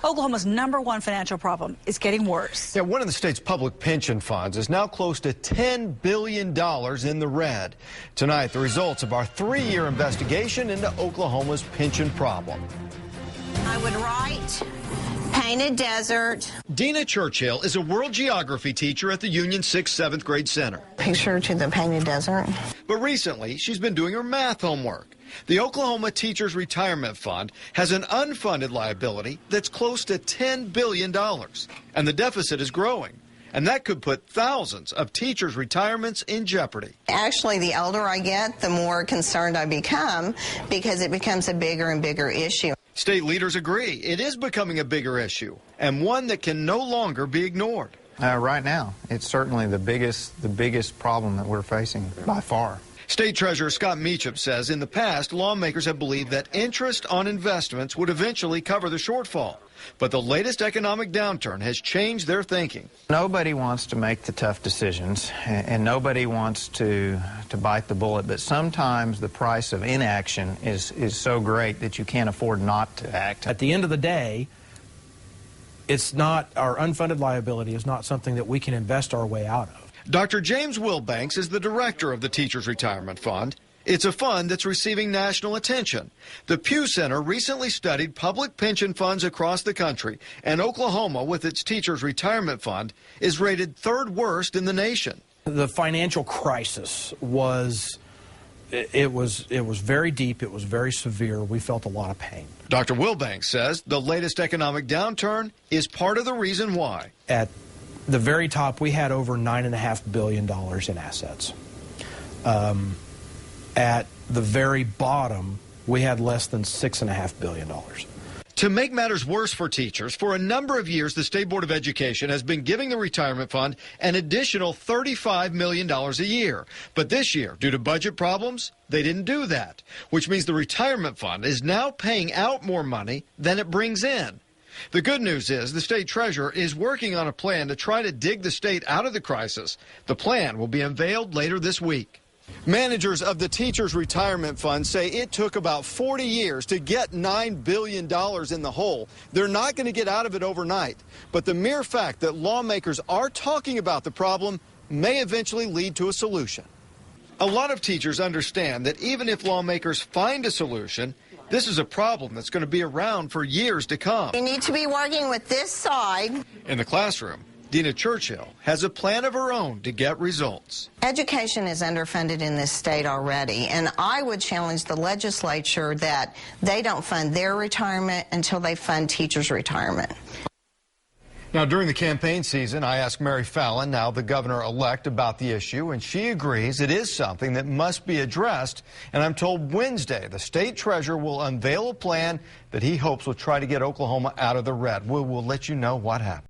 Oklahoma's #1 financial problem is getting worse. Yeah, one of the state's public pension funds is now close to $10 billion in the red. Tonight, the results of our 3-year investigation into Oklahoma's pension problem. I would write Painted Desert. Dina Churchill is a world geography teacher at the Union 6th, 7th grade center. Picture to the Painted Desert. But recently, she's been doing her math homework. The Oklahoma Teachers Retirement Fund has an unfunded liability that's close to $10 billion, and the deficit is growing. And that could put thousands of teachers' retirements in jeopardy. Actually, the older I get, the more concerned I become because it becomes a bigger and bigger issue. State leaders agree it is becoming a bigger issue and one that can no longer be ignored. Right now, it's certainly the biggest problem that we're facing by far. State Treasurer Scott Meacham says in the past, lawmakers have believed that interest on investments would eventually cover the shortfall. But the latest economic downturn has changed their thinking. Nobody wants to make the tough decisions, and nobody wants to bite the bullet, but sometimes the price of inaction is so great that you can't afford not to act. At the end of the day, it's not, our unfunded liability is not something that we can invest our way out of. Dr. James Wilbanks is the director of the Teachers Retirement Fund. It's a fund that's receiving national attention. The Pew Center recently studied public pension funds across the country, and Oklahoma, with its Teachers Retirement Fund, is rated 3rd worst in the nation. The financial crisis was very deep, it was very severe. We felt a lot of pain. Dr. Wilbanks says the latest economic downturn is part of the reason why. At the very top, we had over $9.5 billion in assets. At the very bottom, we had less than $6.5 billion. To make matters worse for teachers, for a number of years, the State Board of Education has been giving the retirement fund an additional $35 million a year. But this year, due to budget problems, they didn't do that, which means the retirement fund is now paying out more money than it brings in. The good news is the state treasurer is working on a plan to try to dig the state out of the crisis. The plan will be unveiled later this week. Managers of the Teachers Retirement Fund say it took about 40 years to get $9 billion in the hole. They're not going to get out of it overnight. But the mere fact that lawmakers are talking about the problem may eventually lead to a solution. A lot of teachers understand that even if lawmakers find a solution, this is a problem that's going to be around for years to come. You need to be working with this side. In the classroom, Dina Churchill has a plan of her own to get results. Education is underfunded in this state already, and I would challenge the legislature that they don't fund their retirement until they fund teachers' retirement. Now, during the campaign season, I asked Mary Fallon, now the governor-elect, about the issue, and she agrees it is something that must be addressed. And I'm told Wednesday the state treasurer will unveil a plan that he hopes will try to get Oklahoma out of the red. We'll let you know what happens.